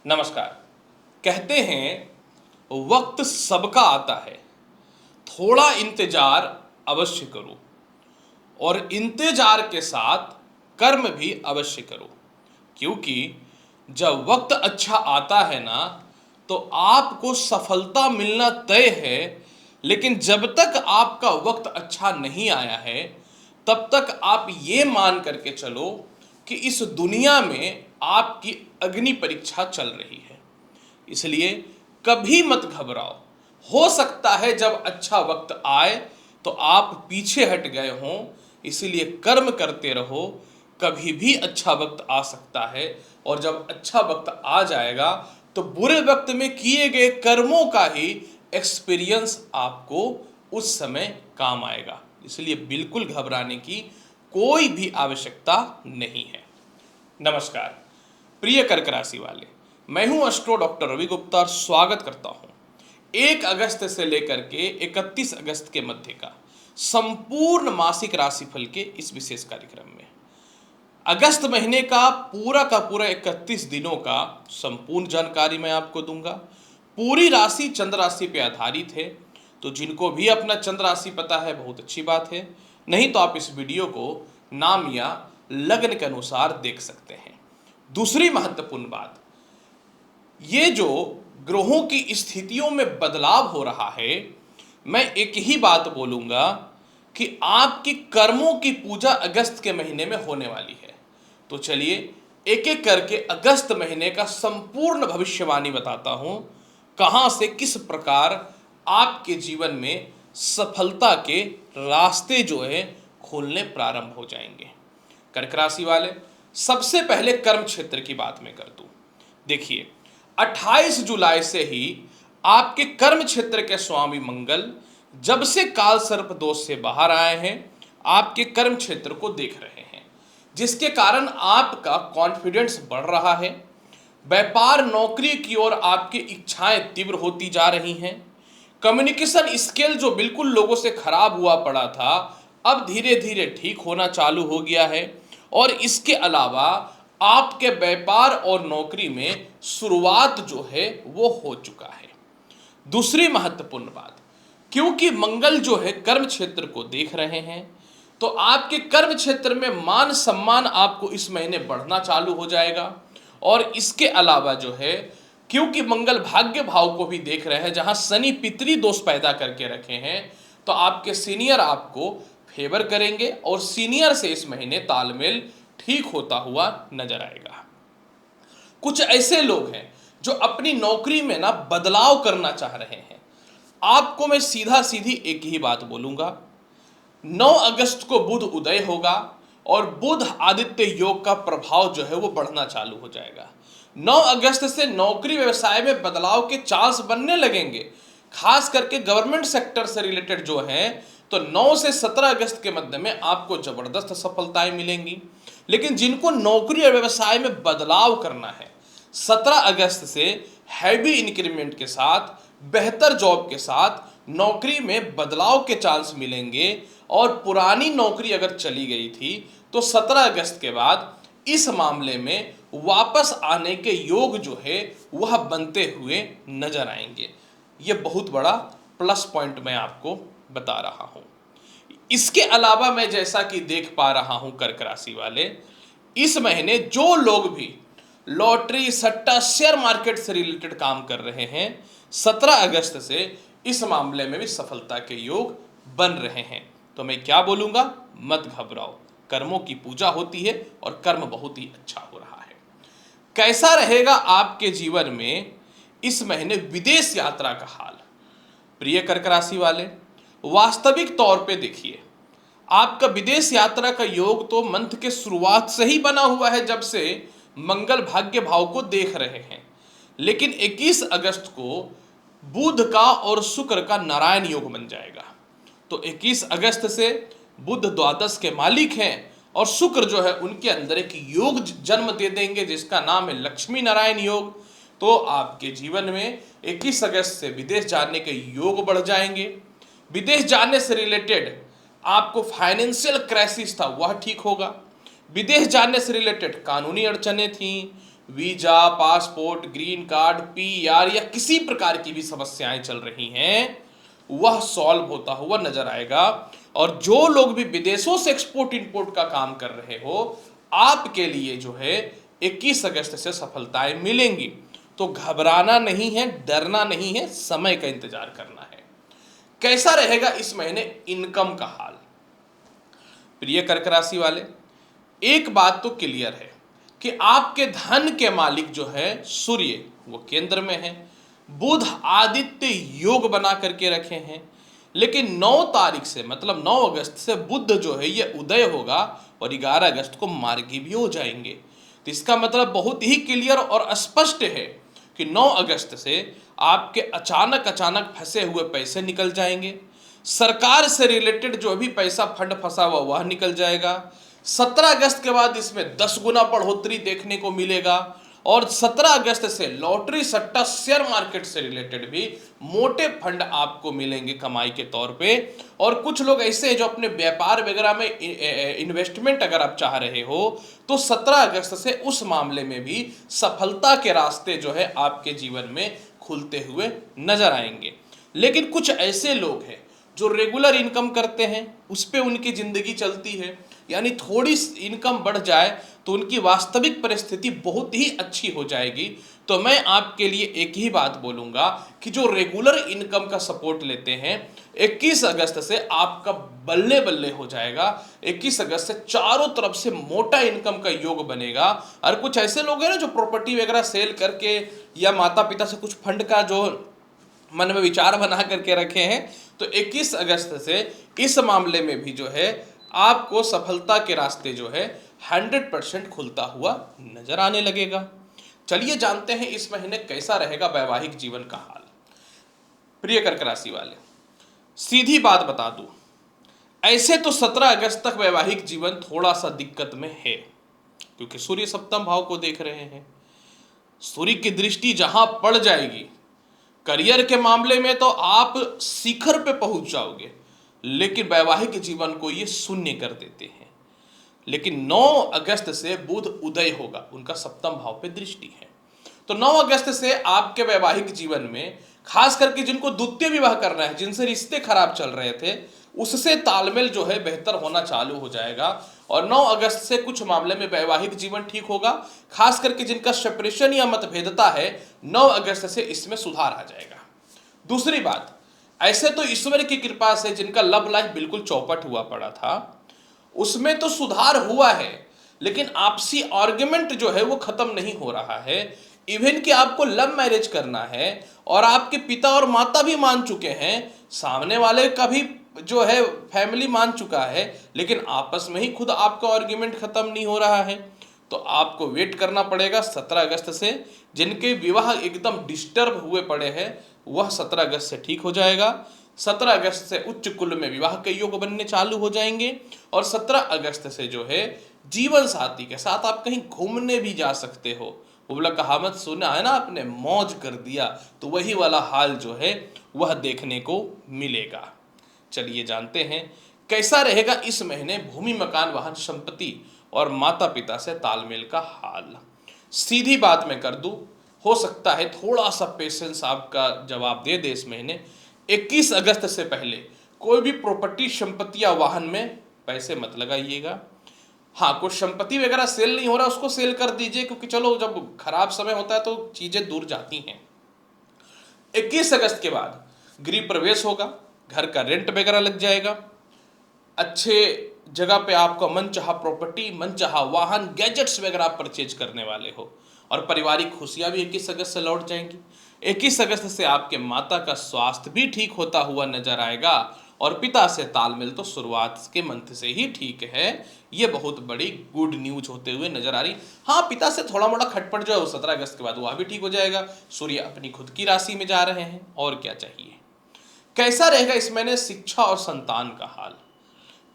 नमस्कार। कहते हैं वक्त सबका आता है, थोड़ा इंतजार अवश्य करो और इंतजार के साथ कर्म भी अवश्य करो। क्योंकि जब वक्त अच्छा आता है ना, तो आपको सफलता मिलना तय है। लेकिन जब तक आपका वक्त अच्छा नहीं आया है, तब तक आप ये मान करके चलो कि इस दुनिया में आपकी अग्नि परीक्षा चल रही है। इसलिए कभी मत घबराओ। हो सकता है जब अच्छा वक्त आए तो आप पीछे हट गए हों, इसलिए कर्म करते रहो। कभी भी अच्छा वक्त आ सकता है, और जब अच्छा वक्त आ जाएगा तो बुरे वक्त में किए गए कर्मों का ही एक्सपीरियंस आपको उस समय काम आएगा। इसलिए बिल्कुल घबराने की कोई भी आवश्यकता नहीं है। नमस्कार प्रिय कर्क राशि वाले, मैं हूं एस्ट्रो डॉक्टर रवि गुप्ता और स्वागत करता हूं 1 अगस्त से लेकर के 31 अगस्त के मध्य का संपूर्ण मासिक राशिफल के इस विशेष कार्यक्रम में। अगस्त महीने का पूरा 31 दिनों का संपूर्ण जानकारी मैं आपको दूंगा। पूरी राशि चंद्र राशि पे आधारित है, तो जिनको भी अपना चंद्र राशि पता है बहुत अच्छी बात है, नहीं तो आप इस वीडियो को नाम या लग्न के अनुसार देख सकते हैं। दूसरी महत्वपूर्ण बात, ये जो ग्रहों की स्थितियों में बदलाव हो रहा है, मैं एक ही बात बोलूंगा कि आपकी कर्मों की पूजा अगस्त के महीने में होने वाली है। तो चलिए एक एक करके अगस्त महीने का संपूर्ण भविष्यवाणी बताता हूं, कहां से किस प्रकार आपके जीवन में सफलता के रास्ते जो है खोलने प्रारंभ हो जाएंगे। कर्क राशि वाले, सबसे पहले कर्म क्षेत्र की बात मैं कर दूं। देखिए 28 जुलाई से ही आपके कर्म क्षेत्र के स्वामी मंगल जब से काल सर्प दोष से बाहर आए हैं, आपके कर्म क्षेत्र को देख रहे हैं, जिसके कारण आपका कॉन्फिडेंस बढ़ रहा है। व्यापार नौकरी की ओर आपकी इच्छाएं तीव्र होती जा रही हैं। कम्युनिकेशन स्किल जो बिल्कुल लोगों से खराब हुआ पड़ा था, अब धीरे धीरे ठीक होना चालू हो गया है। और इसके अलावा आपके व्यापार और नौकरी में शुरुआत जो है वो हो चुका है। दूसरी महत्वपूर्ण बात, क्योंकि मंगल जो है कर्म क्षेत्र को देख रहे हैं, तो आपके कर्म क्षेत्र में मान सम्मान आपको इस महीने बढ़ना चालू हो जाएगा। और इसके अलावा जो है, क्योंकि मंगल भाग्य भाव को भी देख रहे हैं, जहां शनि पितरी दोष पैदा करके रखे हैं, तो आपके सीनियर आपको फेवर करेंगे और सीनियर से इस महीने तालमेल ठीक होता हुआ नजर आएगा। कुछ ऐसे लोग हैं जो अपनी नौकरी में ना बदलाव करना चाह रहे हैं। आपको मैं सीधा सीधी एक ही बात बोलूंगा, 9 अगस्त को बुध उदय होगा और बुध आदित्य योग का प्रभाव जो है वो बढ़ना चालू हो जाएगा। 9 अगस्त से नौकरी व्यवसाय में बदलाव के चांस बनने लगेंगे, खास करके गवर्नमेंट सेक्टर से रिलेटेड जो है। तो 9 से 17 अगस्त के मध्य में आपको जबरदस्त सफलताएं मिलेंगी। लेकिन जिनको नौकरी और व्यवसाय में बदलाव करना है, 17 अगस्त से हैवी इंक्रीमेंट के साथ, बेहतर जॉब के साथ नौकरी में बदलाव के चांस मिलेंगे। और पुरानी नौकरी अगर चली गई थी तो 17 अगस्त के बाद इस मामले में वापस आने के योग जो है वह बनते हुए नजर आएंगे। यह बहुत बड़ा प्लस पॉइंट मैं आपको बता रहा हूं। इसके अलावा मैं जैसा कि देख पा रहा हूं कर्क राशि वाले, इस महीने जो लोग भी लॉटरी सट्टा शेयर मार्केट से रिलेटेड काम कर रहे हैं, 17 अगस्त से इस मामले में भी सफलता के योग बन रहे हैं। तो मैं क्या बोलूंगा, मत घबराओ, कर्मों की पूजा होती है और कर्म बहुत ही अच्छा हो रहा है। कैसा रहेगा आपके जीवन में इस महीने विदेश यात्रा का हाल? प्रिय कर्क राशि वाले, वास्तविक तौर पे देखिए, आपका विदेश यात्रा का योग तो मंथ के शुरुआत से ही बना हुआ है, जब से मंगल भाग्य भाव को देख रहे हैं। लेकिन 21 अगस्त को बुध का और शुक्र का नारायण योग बन जाएगा। तो 21 अगस्त से बुध द्वादश के मालिक हैं और शुक्र जो है उनके अंदर एक योग जन्म दे देंगे, जिसका नाम है लक्ष्मी नारायण योग। तो आपके जीवन में 21 अगस्त से विदेश जाने के योग बढ़ जाएंगे। विदेश जाने से रिलेटेड आपको फाइनेंशियल क्राइसिस था वह ठीक होगा। विदेश जाने से रिलेटेड कानूनी अड़चने थी, visa, passport, green card, PR या किसी प्रकार की भी समस्याएं चल रही हैं वह सॉल्व होता हुआ नजर आएगा। और जो लोग भी विदेशों से एक्सपोर्ट इंपोर्ट का काम कर रहे हो, आपके लिए जो है 21 अगस्त से सफलताएं मिलेंगी। तो घबराना नहीं है, डरना नहीं है, समय का इंतजार करना है। कैसा रहेगा इस महीने इनकम का हाल? प्रिय कर्क राशि वाले, एक बात तो क्लियर है कि आपके धन के मालिक जो है सूर्य, वो केंद्र में है। बुध आदित्य योग बना करके रखे हैं, लेकिन 9 तारीख से मतलब 9 अगस्त से बुध जो है ये उदय होगा और 11 अगस्त को मार्गी भी हो जाएंगे। तो इसका मतलब बहुत ही क्लियर और स्पष्ट है कि 9 अगस्त से आपके अचानक अचानक फंसे हुए पैसे निकल जाएंगे। सरकार से रिलेटेड जो भी पैसा फंड फंसा हुआ वह निकल जाएगा। 17 अगस्त के बाद इसमें 10 गुना बढ़ोतरी देखने को मिलेगा। और 17 अगस्त से लॉटरी, सट्टा, शेयर मार्केट से रिलेटेड भी मोटे फंड आपको मिलेंगे कमाई के तौर पे। और कुछ लोग ऐसे हैं जो अपने व्यापार वगैरह में इन्वेस्टमेंट अगर आप चाह रहे हो तो 17 अगस्त से उस मामले में भी सफलता के रास्ते जो है आपके जीवन में खुलते हुए नजर आएंगे। लेकिन कुछ ऐसे लोग हैं जो रेगुलर इनकम करते हैं, उस पे उनकी जिंदगी चलती है, यानी थोड़ी इनकम बढ़ जाए तो उनकी वास्तविक परिस्थिति बहुत ही अच्छी हो जाएगी। तो मैं आपके लिए एक ही बात बोलूंगा कि जो रेगुलर इनकम का सपोर्ट लेते हैं, 21 अगस्त से आपका बल्ले बल्ले हो जाएगा। 21 अगस्त से चारों तरफ से मोटा इनकम का योग बनेगा। और कुछ ऐसे लोग हैं ना जो प्रॉपर्टी वगैरह सेल करके या माता पिता से कुछ फंड का जो मन में विचार बना करके रखे हैं, तो 21 अगस्त से इस मामले में भी जो है आपको सफलता के रास्ते जो है 100% खुलता हुआ नजर आने लगेगा। चलिए जानते हैं इस महीने कैसा रहेगा वैवाहिक जीवन का हाल। प्रिय कर्क राशि वाले, सीधी बात बता दूं, ऐसे तो 17 अगस्त तक वैवाहिक जीवन थोड़ा सा दिक्कत में है, क्योंकि सूर्य सप्तम भाव को देख रहे हैं। सूर्य की दृष्टि जहां पड़ जाएगी, करियर के मामले में तो आप शिखर पे पहुंच जाओगे, लेकिन वैवाहिक जीवन को ये शून्य कर देते हैं। लेकिन 9 अगस्त से बुध उदय होगा, उनका सप्तम भाव पे दृष्टि है। तो 9 अगस्त से आपके वैवाहिक जीवन में खास करके जिनको द्वितीय विवाह करना है, जिनसे रिश्ते खराब चल रहे थे, उससे तालमेल जो है बेहतर होना चालू हो जाएगा। और 9 अगस्त से कुछ मामले में वैवाहिक जीवन ठीक होगा। खास करके जिनका सेपरेशन या मतभेदता है, 9 अगस्त से इसमें सुधार आ जाएगा। दूसरी बात, ऐसे तो ईश्वर की कृपा से जिनका लव लाइफ बिल्कुल चौपट हुआ पड़ा था, उसमें तो सुधार हुआ है, लेकिन आपसी आर्ग्यूमेंट जो है वो खत्म नहीं हो रहा है। इवन कि आपको लव मैरिज करना है और आपके पिता और माता भी मान चुके हैं, सामने वाले का भी जो है फैमिली मान चुका है, लेकिन आपस में ही खुद आपका आर्ग्यूमेंट खत्म नहीं हो रहा है। तो आपको वेट करना पड़ेगा 17 अगस्त से। जिनके विवाह एकदम डिस्टर्ब हुए पड़े हैं वह 17 अगस्त से ठीक हो जाएगा। 17 अगस्त से उच्च कुल में विवाह के योग बनने चालू हो जाएंगे। और 17 अगस्त से जो है जीवन साथी के साथ आप कहीं घूमने भी जा सकते हो। वो बोला कहावत सुना है ना आपने, मौज कर दिया, तो वही वाला हाल जो है वह देखने को मिलेगा। चलिए जानते हैं कैसा रहेगा इस महीने भूमि, मकान, वाहन, संपत्ति और माता पिता से तालमेल का हाल। सीधी बात मैं कर दूं, हो सकता है थोड़ा सा पेशेंस आपका जवाब दे दे इस महीने। 21 अगस्त से पहले कोई भी प्रॉपर्टी, संपत्ति या वाहन में पैसे मत लगाइएगा। हाँ, कुछ संपत्ति वगैरह सेल नहीं हो रहा उसको सेल कर दीजिए, क्योंकि चलो जब खराब समय होता है तो चीजें दूर जाती हैं। 21 अगस्त के बाद गृह प्रवेश होगा, घर का रेंट वगैरह लग जाएगा, अच्छे जगह पे आपका मनचाहा प्रॉपर्टी, मनचाहा वाहन, गैजेट्स वगैरह आप परचेज करने वाले हो। और पारिवारिक खुशियां भी 21 अगस्त से लौट जाएंगी। 21 अगस्त से आपके माता का स्वास्थ्य भी ठीक होता हुआ नजर आएगा। और पिता से तालमेल तो शुरुआत के मंथ से ही ठीक है, ये बहुत बड़ी गुड न्यूज होते हुए नजर आ रही। हाँ, पिता से थोड़ा मोड़ा खटपट जो है 17 अगस्त के बाद वह भी ठीक हो जाएगा। सूर्य अपनी खुद की राशि में जा रहे हैं, और क्या चाहिए। कैसा रहेगा इस महीने शिक्षा और संतान का हाल।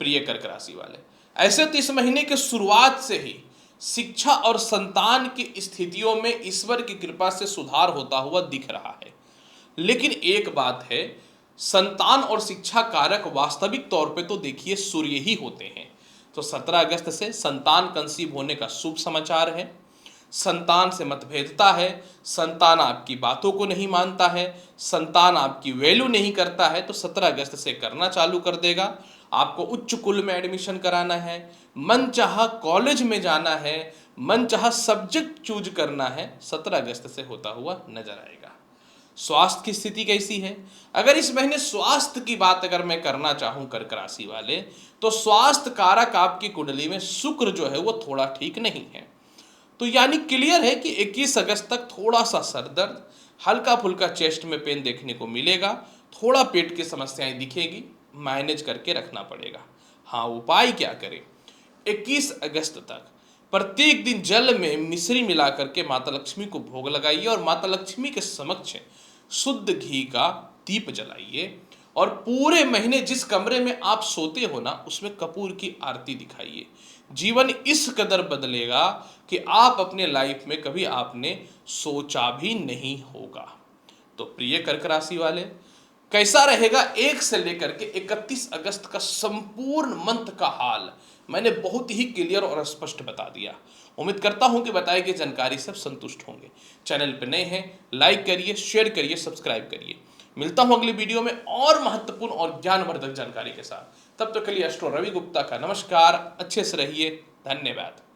प्रिय कर्क राशि वाले, ऐसे तो इस महीने के शुरुआत से ही शिक्षा और संतान की स्थितियों में ईश्वर की कृपा से सुधार होता हुआ दिख रहा है। लेकिन एक बात है, संतान और शिक्षा कारक वास्तविक तौर पे तो देखिए सूर्य ही होते हैं। तो 17 अगस्त से संतान कंसीव होने का शुभ समाचार है। संतान से मतभेदता है, संतान आपकी बातों को नहीं मानता है, संतान आपकी वैल्यू नहीं करता है, तो 17 अगस्त से करना चालू कर देगा। आपको उच्च कुल में एडमिशन कराना है, मनचाहा कॉलेज में जाना है, मनचाहा सब्जेक्ट चूज करना है, 17 अगस्त से होता हुआ नजर आएगा। स्वास्थ्य की स्थिति कैसी है? अगर इस महीने स्वास्थ्य की बात अगर मैं करना चाहूं कर्क राशि वाले, तो स्वास्थ्य कारक आपकी कुंडली में शुक्र जो है वो थोड़ा ठीक नहीं है। तो यानी क्लियर है कि 21 अगस्त तक थोड़ा सा सर दर्द, हल्का फुल्का चेस्ट में पेन देखने को मिलेगा, थोड़ा पेट की समस्याएं दिखेगी, मैनेज करके रखना पड़ेगा। हाँ, उपाय क्या करें? 21 अगस्त तक प्रत्येक दिन जल में मिश्री मिला करके माता लक्ष्मी को भोग लगाइए और माता लक्ष्मी के समक्ष शुद्ध घी का दीप जलाइए। और पूरे महीने जिस कमरे में आप सोते हो ना, उसमें कपूर की आरती दिखाइए। जीवन इस कदर बदलेगा कि आप अपने लाइफ में कभी आपने सोचा भी नहीं होगा। तो प्रिय कर्क राशि वाले, कैसा रहेगा 1 से लेकर के 31 अगस्त का संपूर्ण मंथ का हाल मैंने बहुत ही क्लियर और स्पष्ट बता दिया। उम्मीद करता हूं कि बताई गई जानकारी से संतुष्ट होंगे। चैनल पर नए हैं, लाइक करिए, शेयर करिए, सब्सक्राइब करिए। मिलता हूं अगली वीडियो में और महत्वपूर्ण और ज्ञानवर्धक जानकारी के साथ। तब तक के लिए एस्ट्रो रवि गुप्ता का नमस्कार। अच्छे से रहिए। धन्यवाद।